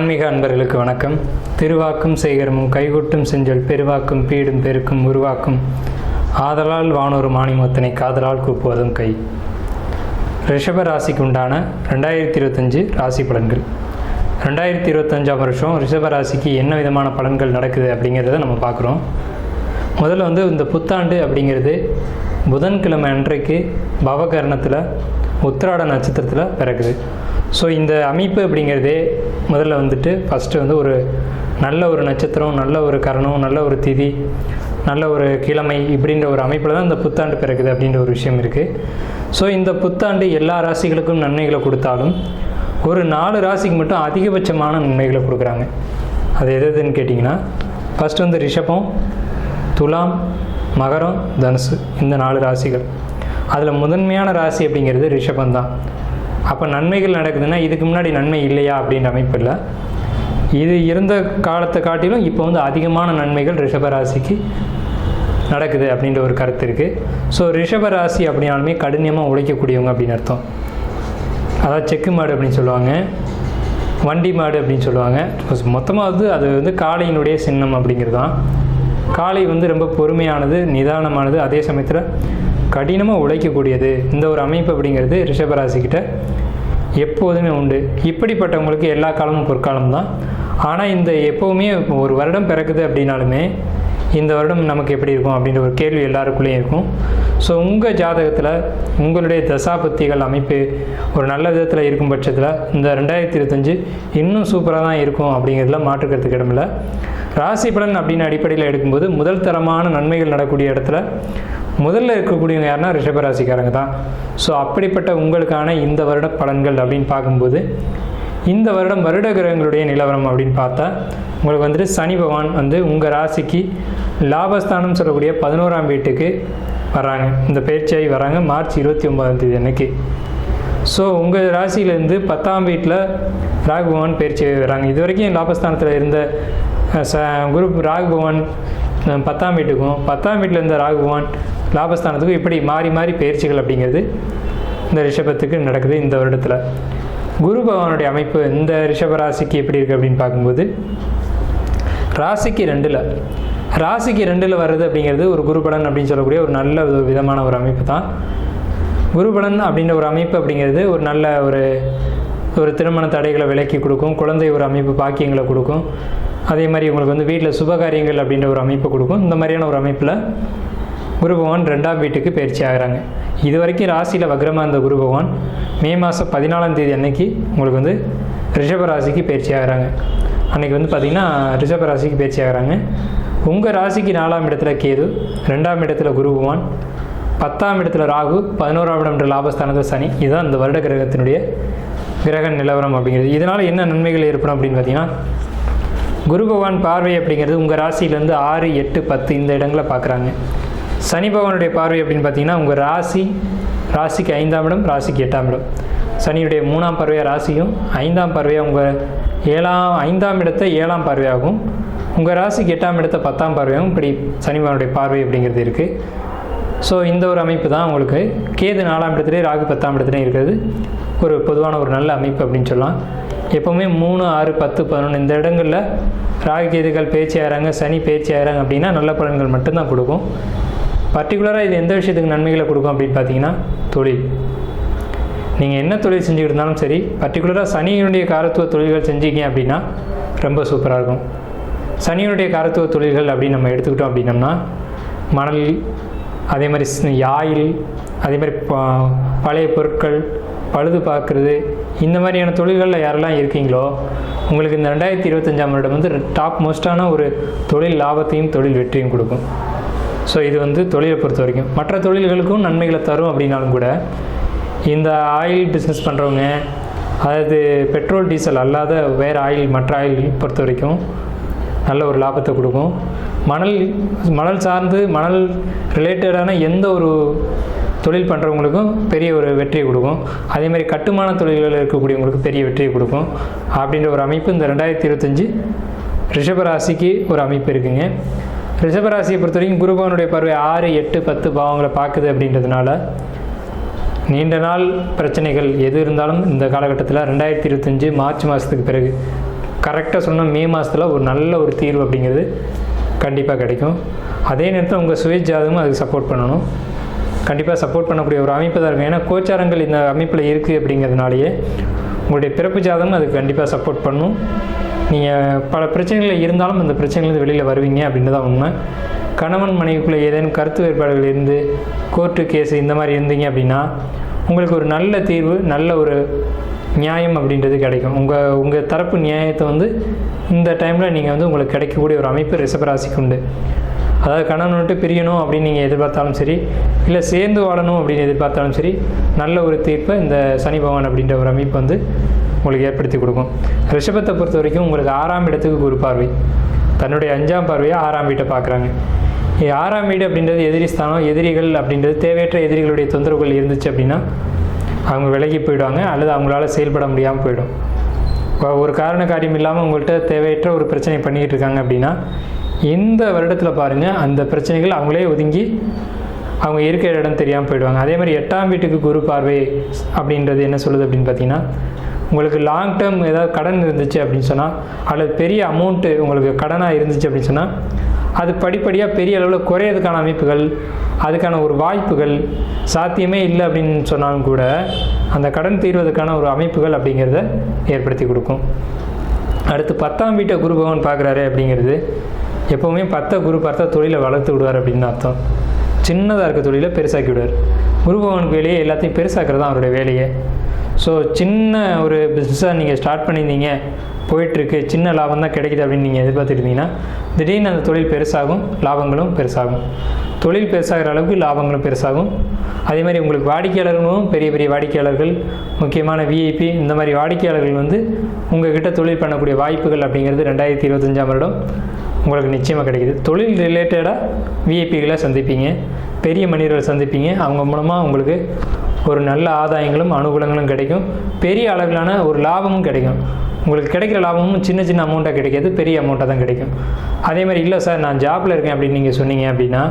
ஆன்மீக அன்பர்களுக்கு வணக்கம். திருவாக்கும் செய்கரமும் கைகொட்டும் செஞ்சொல் பெருவாக்கும் பீடும் பெருக்கும் உருவாக்கும் ஆதலால் வானொரு மாணிமொத்தனை காதலால் கூப்புவதும் கை. ரிஷப ராசிக்கு உண்டான 2025 ராசி பலன்கள். 2025ஆம் வருஷம் ரிஷப ராசிக்கு என்ன விதமான பலன்கள் நடக்குது அப்படிங்கிறத நம்ம பார்க்குறோம். முதல்ல இந்த புத்தாண்டு அப்படிங்கிறது புதன்கிழமை அன்றைக்கு பவகரணத்தில் உத்திராட நட்சத்திரத்தில் பிறகுது. ஸோ இந்த அமைப்பு அப்படிங்கிறதே முதல்ல ஃபஸ்ட்டு ஒரு நல்ல ஒரு நட்சத்திரம், நல்ல ஒரு கரணம், நல்ல ஒரு திதி, நல்ல ஒரு கிழமை இப்படின்ற ஒரு அமைப்பில் தான் இந்த புத்தாண்டு பிறகுது அப்படின்ற ஒரு விஷயம் இருக்குது. ஸோ இந்த புத்தாண்டு எல்லா ராசிகளுக்கும் நன்மைகளை கொடுத்தாலும் ஒரு 4 ராசிக்கு மட்டும் அதிகபட்சமான நன்மைகளை கொடுக்குறாங்க. அது எதுன்னு கேட்டிங்கன்னா, ஃபஸ்ட்டு ரிஷபம், துலாம், மகரம், தனுசு, இந்த 4 ராசிகள். அதில் முதன்மையான ராசி அப்படிங்கிறது ரிஷபம் தான். அப்போ நன்மைகள் நடக்குதுன்னா இதுக்கு முன்னாடி நன்மை இல்லையா அப்படின்ற அமைப்பு இல்லை. இது இருந்த காலத்தை காட்டிலும் இப்போ அதிகமான நன்மைகள் ரிஷபராசிக்கு நடக்குது அப்படின்ற ஒரு கருத்து இருக்குது. ஸோ ரிஷபராசி அப்படின்னாலுமே கடினமாக உழைக்கக்கூடியவங்க அப்படின்னு அர்த்தம். அதாவது செக்கு மாடு அப்படின்னு சொல்லுவாங்க, வண்டி மாடு அப்படின்னு சொல்லுவாங்க. மொத்தமாக அது காளையினுடைய சின்னம் அப்படிங்கிறது தான். காளை ரொம்ப பொறுமையானது, நிதானமானது, அதே சமயத்தில் கடினமாக உழைக்கக்கூடியது. இந்த ஒரு அமைப்பு அப்படிங்கிறது ரிஷபராசிக்கிட்ட எப்போதுமே உண்டு. இப்படிப்பட்டவங்களுக்கு எல்லா காலமும் பொற்காலம் தான். ஆனால் இந்த எப்போவுமே ஒரு வருடம் பிறக்குது அப்படின்னாலுமே இந்த வருடம் நமக்கு எப்படி இருக்கும் அப்படின்ற ஒரு கேள்வி எல்லாருக்குள்ளேயும் இருக்கும். ஸோ உங்கள் ஜாதகத்தில் உங்களுடைய தசாபத்திகள் அமைப்பு ஒரு நல்ல விதத்தில் இருக்கும் பட்சத்தில் இந்த 2025 இன்னும் சூப்பராக தான் இருக்கும் அப்படிங்கிறதுல மாற்றுக்கிறதுக்கு இடமில்லை. ராசி பலன் அப்படின்னு அடிப்படையில் எடுக்கும்போது முதல் தரமான நன்மைகள் நடக்கக்கூடிய இடத்துல முதல்ல இருக்கக்கூடியவங்க யாருன்னா ரிஷபராசிக்காரங்க தான். ஸோ அப்படிப்பட்ட உங்களுக்கான இந்த வருட பலன்கள் அப்படின்னு பார்க்கும்போது இந்த வருடம் வருட கிரகங்களுடைய நிலவரம் அப்படின்னு பார்த்தா உங்களுக்கு சனி பகவான் உங்கள் ராசிக்கு லாபஸ்தானம் சொல்லக்கூடிய 11ஆம் வீட்டுக்கு வராங்க. இந்த பயிற்சியாகி வராங்க மார்ச் 29ஆம் தேதி அன்னைக்கு. ஸோ உங்கள் ராசியிலேருந்து 10ஆம் வீட்டில் ராகு பகவான் பயிற்சியாகி வராங்க. இது வரைக்கும் லாபஸ்தானத்தில் இருந்த குரு ராகு பகவான் 10ஆம் வீட்டுக்கும் 10ஆம் வீட்டில் இருந்த ராகு பகவான் லாபஸ்தானத்துக்கும் இப்படி மாறி மாறி பயிற்சிகள் அப்படிங்கிறது இந்த ரிஷபத்துக்கு நடக்குது. இந்த வருடத்தில் குரு பகவானுடைய அமைப்பு இந்த ரிஷபராசிக்கு எப்படி இருக்குது அப்படின்னு பார்க்கும்போது ராசிக்கு 2ல் வர்றது அப்படிங்கிறது ஒரு குருபலன் அப்படின்னு சொல்லக்கூடிய ஒரு நல்ல விதமான ஒரு அமைப்பு தான். குருபலன் அப்படின்ற ஒரு அமைப்பு அப்படிங்கிறது ஒரு நல்ல ஒரு திருமண தடைகளை விலக்கி கொடுக்கும், குழந்தை ஒரு அமைப்பு பாக்கியங்களை கொடுக்கும், அதே மாதிரி உங்களுக்கு வீட்டில் சுபகாரியங்கள் அப்படின்ற ஒரு அமைப்பு கொடுக்கும். இந்த மாதிரியான ஒரு அமைப்பில் குரு பகவான் 2ஆம் வீட்டுக்கு பயிற்சி ஆகிறாங்க. இது வரைக்கும் ராசியில் வக்ரமாக இருந்த குரு பகவான் மே மாதம் 14ஆம் தேதி அன்னைக்கு உங்களுக்கு ரிஷபராசிக்கு பயிற்சி ஆகிறாங்க. அன்றைக்கி பார்த்திங்கன்னா ரிஷபராசிக்கு பயிற்சி ஆகிறாங்க. உங்கள் ராசிக்கு 4ஆம் இடத்துல கேது, 2ஆம் இடத்துல குரு பகவான், 10ஆம் இடத்துல ராகு, 11ஆம் இடம்ன்ற லாபஸ்தானத்தில் சனி. இதுதான் இந்த வருட கிரகத்தினுடைய கிரக நிலவரம் அப்படிங்கிறது. இதனால் என்ன நன்மைகள் ஏற்படும் அப்படின்னு பார்த்தீங்கன்னா, குரு பகவான் பார்வை அப்படிங்கிறது உங்கள் ராசியிலேருந்து 6, 8, 10 இந்த இடங்களை பார்க்குறாங்க. சனி பகவானுடைய பார்வை அப்படின்னு பார்த்தீங்கன்னா உங்கள் ராசிக்கு 5ஆம் இடம், ராசிக்கு 8ஆம் இடம். சனியுடைய 3ஆம் பார்வையாக ராசியும், 5ஆம் பார்வையாக உங்கள் 5ஆம் இடத்தை 7ஆம் பார்வையாகும், உங்கள் ராசிக்கு 8ஆம் இடத்தை 10ஆம் பார்வையாகும். இப்படி சனி பகவானுடைய பார்வை அப்படிங்கிறது இருக்குது. ஸோ இந்த ஒரு அமைப்பு தான் உங்களுக்கு கேது 4ஆம் இடத்துலேயே ராகு 10ஆம் இடத்துலேயும் இருக்கிறது ஒரு பொதுவான ஒரு நல்ல அமைப்பு அப்படின்னு சொல்லலாம். எப்போவுமே 3, 6, 10, 11 இந்த இடங்களில் ராகு கேதுகள் பயிற்சி ஆகிறாங்க, சனி பயிற்சி ஆகிறாங்க அப்படின்னா நல்ல பலன்கள் மட்டும்தான் கொடுக்கும். பர்டிகுலராக இது எந்த விஷயத்துக்கு நன்மைகளை கொடுக்கும் அப்படின்னு பார்த்தீங்கன்னா, தொழில். நீங்கள் என்ன தொழில் செஞ்சுக்கிட்டு இருந்தாலும் சரி, பர்டிகுலராக சனியினுடைய காரத்துவ தொழில்கள் செஞ்சீங்க அப்படின்னா ரொம்ப சூப்பராக இருக்கும். சனியினுடைய காரத்துவ தொழில்கள் அப்படின்னு நம்ம எடுத்துக்கிட்டோம் அப்படின்னம்னா மணல், அதே மாதிரி ஆயில், அதே மாதிரி பழைய பொருட்கள் பழுது பார்க்குறது, இந்த மாதிரியான தொழில்களில் யாரெல்லாம் இருக்கீங்களோ உங்களுக்கு இந்த 2025ஆம் வருடம் டாப் மோஸ்டான ஒரு தொழில் லாபத்தையும் தொழில் வெற்றியும் கொடுக்கும். ஸோ இது தொழிலை பொறுத்த வரைக்கும் மற்ற தொழில்களுக்கும் நன்மைகளை தரும் அப்படின்னாலும் கூட இந்த ஆயில் பிஸ்னஸ் பண்ணுறவங்க, அதாவது பெட்ரோல் டீசல் அல்லாத வேறு ஆயில், மற்ற ஆயில் பொறுத்த வரைக்கும் நல்ல ஒரு லாபத்தை கொடுக்கும். மணல் சார்ந்து மணல் ரிலேட்டடான எந்த ஒரு தொழில் பண்ணுறவங்களுக்கும் பெரிய ஒரு வெற்றியை கொடுக்கும். அதே மாதிரி கட்டுமான தொழில்களில் இருக்கக்கூடியவங்களுக்கு பெரிய வெற்றியை கொடுக்கும் அப்படின்ற ஒரு அமைப்பு இந்த 2025 ரிஷபராசிக்கு ஒரு அமைப்பு இருக்குங்க. ரிஷபராசியை பொறுத்த வரைக்கும் குரு பகவானுடைய பார்வை 6, 8, 10 பாவங்களை பார்க்குது அப்படின்றதுனால நீண்ட நாள் பிரச்சனைகள் எது இருந்தாலும் இந்த காலகட்டத்தில் 2025 மார்ச் மாதத்துக்கு பிறகு கரெக்டாக சொன்னால் மே மாதத்தில் ஒரு நல்ல ஒரு தீர்வு அப்படிங்கிறது கண்டிப்பாக கிடைக்கும். அதே நேரத்தில் உங்கள் சுய ஜாதகமும் அதுக்கு சப்போர்ட் பண்ணணும். கண்டிப்பாக சப்போர்ட் பண்ணக்கூடிய ஒரு அமைப்பு தான் இருக்கும். ஏன்னா கோச்சாரங்கள் இந்த அமைப்பில் இருக்குது அப்படிங்கிறதுனாலேயே உங்களுடைய பிறப்பு ஜாதகம் அதுக்கு கண்டிப்பாக சப்போர்ட் பண்ணும். நீங்கள் பல பிரச்சனைகள் இருந்தாலும் அந்த பிரச்சனைலேருந்து வெளியில் வருவீங்க அப்படின்னு தான் உண்மை. கணவன் மனைவிக்குள்ளே ஏதேனும் கருத்து வேறுபாடுகள் இருந்து கோர்ட்டு கேஸு இந்த மாதிரி இருந்தீங்க அப்படின்னா உங்களுக்கு ஒரு நல்ல தீர்வு, நல்ல ஒரு நியாயம் அப்படின்றது கிடைக்கும். உங்கள் தரப்பு நியாயத்தை வந்து இந்த டைமில் நீங்கள் வந்து உங்களுக்கு கிடைக்கக்கூடிய ஒரு அமைப்பு ரிஷபராசிக்கு உண்டு. அதாவது கணவன் விட்டு பிரியணும் அப்படின்னு நீங்கள் எதிர்பார்த்தாலும் சரி, இல்லை சேர்ந்து வாழணும் அப்படின்னு எதிர்பார்த்தாலும் சரி, நல்ல ஒரு தீர்ப்பை இந்த சனி பகவான் அப்படின்ற ஒரு அமைப்பு வந்து உங்களுக்கு ஏற்படுத்தி கொடுக்கும். ரிஷபத்தை பொறுத்த வரைக்கும் உங்களுக்கு 6ஆம் இடத்துக்கு குரு பார்வை, தன்னுடைய 5ஆம் பார்வையாக 6ஆம் வீட்டை பார்க்குறாங்க. 6ஆம் வீடு அப்படின்றது எதிரி ஸ்தானம். எதிரிகள் அப்படின்றது தேவையற்ற எதிரிகளுடைய தொந்தரவுகள் இருந்துச்சு அப்படின்னா அவங்க விலகி போயிடுவாங்க, அல்லது அவங்களால செயல்பட முடியாமல் போயிடும். ஒரு காரண காரியம் இல்லாமல் உங்கள்கிட்ட தேவையற்ற ஒரு பிரச்சனை பண்ணிக்கிட்டு இருக்காங்க அப்படின்னா இந்த வருடத்தில் பாருங்கள், அந்த பிரச்சனைகள் அவங்களே ஒதுங்கி அவங்க இருக்கிற இடம் தெரியாமல் போயிடுவாங்க. அதே மாதிரி 8ஆம் வீட்டுக்கு குரு பார்வை அப்படின்றது என்ன சொல்லுது அப்படின்னு பார்த்தீங்கன்னா, உங்களுக்கு லாங் டேர்ம் ஏதாவது கடன் இருந்துச்சு அப்படின்னு சொன்னால், அல்லது பெரிய அமௌண்ட்டு உங்களுக்கு கடனாக இருந்துச்சு அப்படின்னு சொன்னால் அது படிப்படியாக பெரிய அளவில் குறையிறதுக்கான அமைப்புகள், அதுக்கான ஒரு வாய்ப்புகள் சாத்தியமே இல்லை அப்படின்னு சொன்னாலும் கூட அந்த கடன் தீர்வதற்கான ஒரு அமைப்புகள் அப்படிங்கிறத ஏற்படுத்தி கொடுக்கும். அடுத்து 10ஆம் வீட்டை குரு பகவான் பார்க்குறாரு அப்படிங்கிறது எப்போவுமே 10 குரு பார்த்தா தொழிலை வளர்த்து விடுவார் அப்படின்னு அர்த்தம். சின்னதாக இருக்க தொழிலை பெருசாக்கி விடுவார். குரு பகவானுக்கு வேலையே எல்லாத்தையும் பெருசாக்குறது தான் அவருடைய வேலையே. ஸோ சின்ன ஒரு பிஸ்னஸாக நீங்கள் ஸ்டார்ட் பண்ணியிருந்தீங்க, போயிட்டுருக்கு, சின்ன லாபம் தான் கிடைக்குது அப்படின்னு நீங்கள் எதிர்பார்த்துருந்தீங்கன்னா திடீர்னு அந்த தொழில் பெருசாகும், லாபங்களும் பெருசாகும். தொழில் பெருசாகிற அளவுக்கு லாபங்களும் பெருசாகும். அதே மாதிரி உங்களுக்கு வாடிக்கையாளர்களும் பெரிய பெரிய வாடிக்கையாளர்கள், முக்கியமான விஐபி இந்த மாதிரி வாடிக்கையாளர்கள் வந்து உங்கள்கிட்ட தொழில் பண்ணக்கூடிய வாய்ப்புகள் அப்படிங்கிறது 2025ஆம் வருடம் உங்களுக்கு நிச்சயமாக கிடைக்குது. தொழில் ரிலேட்டடாக விஐபிகளை சந்திப்பீங்க, பெரிய மனிதர்களை சந்திப்பீங்க. அவங்க மூலமாக உங்களுக்கு ஒரு நல்ல ஆதாயங்களும் அனுகூலங்களும் கிடைக்கும். பெரிய அளவிலான ஒரு லாபமும் கிடைக்கும். உங்களுக்கு கிடைக்கிற லாபமும் சின்ன சின்ன அமௌண்ட்டாக கிடைக்காது, பெரிய அமௌண்ட்டாக தான் கிடைக்கும். அதே மாதிரி இல்லை சார் நான் ஜாப்பில் இருக்கேன் அப்படின்னு நீங்கள் சொன்னீங்க அப்படின்னா,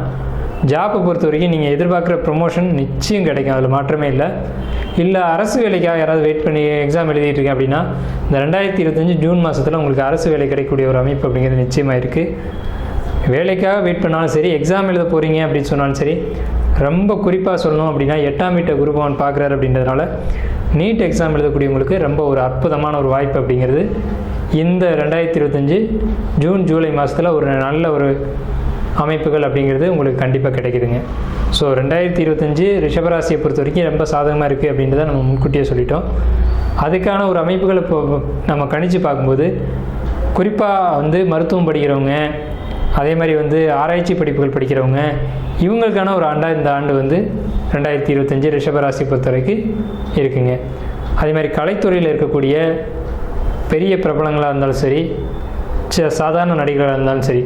ஜாப்பை பொறுத்த வரைக்கும் நீங்கள் எதிர்பார்க்குற ப்ரொமோஷன் நிச்சயம் கிடைக்கும், அதில் மாற்றமே இல்லை. இல்லை அரசு வேலைக்காக யாராவது வெயிட் பண்ணி எக்ஸாம் எழுதிட்டு இருக்கேன் அப்படின்னா இந்த 2025 ஜூன் மாதத்தில் உங்களுக்கு அரசு வேலை கிடைக்கக்கூடிய ஒரு அமைப்பு அப்படிங்கிறது நிச்சயமாக இருக்குது. வேலைக்காக வெயிட் பண்ணாலும் சரி, எக்ஸாம் எழுத போகிறீங்க அப்படின்னு சொன்னாலும் சரி, ரொம்ப குறிப்பாக சொல்லணும் அப்படின்னா 8ஆம் வீட்டை குரு பகவான் பார்க்குறாரு அப்படின்றதுனால நீட் எக்ஸாம் எழுதக்கூடியவங்களுக்கு ரொம்ப ஒரு அற்புதமான ஒரு வாய்ப்பு அப்படிங்கிறது இந்த 2025 ஜூன் ஜூலை மாதத்தில் ஒரு நல்ல ஒரு அமைப்புகள் அப்படிங்கிறது உங்களுக்கு கண்டிப்பாக கிடைக்குதுங்க. ஸோ 2025 ரிஷபராசியை பொறுத்த வரைக்கும் ரொம்ப சாதகமாக இருக்குது அப்படின்றத நம்ம முன்கூட்டியே சொல்லிட்டோம். அதுக்கான ஒரு அமைப்புகளை இப்போ நம்ம கணிச்சு பார்க்கும்போது குறிப்பாக வந்து மருத்துவம் படிக்கிறவங்க, அதே மாதிரி வந்து ஆராய்ச்சி படிப்புகள் படிக்கிறவங்க, இவங்களுக்கான ஒரு இந்த ஆண்டு வந்து 2025 ரிஷபராசி பொறுத்த வரைக்கும் இருக்குங்க. அதே மாதிரி கலைத்துறையில் இருக்கக்கூடிய பெரிய பிரபலங்களாக இருந்தாலும் சரி, சாதாரண நடிகர்களாக இருந்தாலும் சரி,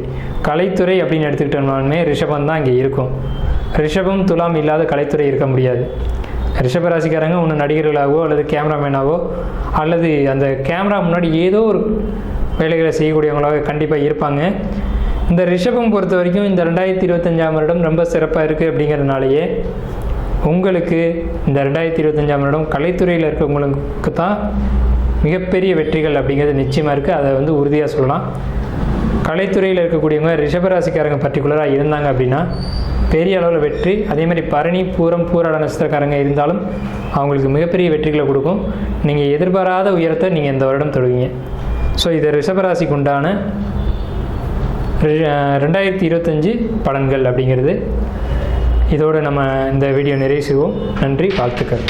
கலைத்துறை அப்படின்னு எடுத்துக்கிட்டோம்னாலுமே ரிஷபம் தான் இங்கே இருக்கும். ரிஷபம் துலாம் இல்லாத கலைத்துறை இருக்க முடியாது. ரிஷபராசிக்காரங்க ஒன்று நடிகர்களாகவோ அல்லது கேமராமேனாகவோ அல்லது அந்த கேமரா முன்னாடி ஏதோ ஒரு வேலைகளை செய்யக்கூடியவங்களாக கண்டிப்பாக இருப்பாங்க. இந்த ரிஷபம் பொறுத்த வரைக்கும் இந்த 2025ஆம் வருடம் ரொம்ப சிறப்பாக இருக்குது அப்படிங்கிறதுனாலேயே உங்களுக்கு இந்த 2025ஆம் வருடம் கலைத்துறையில் இருக்கவங்களுக்கு தான் மிகப்பெரிய வெற்றிகள் அப்படிங்கிறது நிச்சயமாக இருக்குது. அதை வந்து உறுதியாக சொல்லலாம். கலைத்துறையில் இருக்கக்கூடியவங்க ரிஷபராசிக்காரங்க பர்டிகுலராக இருந்தாங்க அப்படின்னா பெரிய அளவில் வெற்றி. அதே மாதிரி பரணி, பூரம், பூராட நட்சத்திரக்காரங்க இருந்தாலும் அவங்களுக்கு மிகப்பெரிய வெற்றிகளை கொடுக்கும். நீங்கள் எதிர்பாராத உயரத்தை நீங்கள் இந்த வருடம் தொடுவீங்க. ஸோ இது ரிஷபராசிக்கு உண்டான 2025 பலன்கள் அப்படிங்கிறது. இதோடு நம்ம இந்த வீடியோ நிறைவு செய்வோம். நன்றி, வாழ்த்துக்கள்.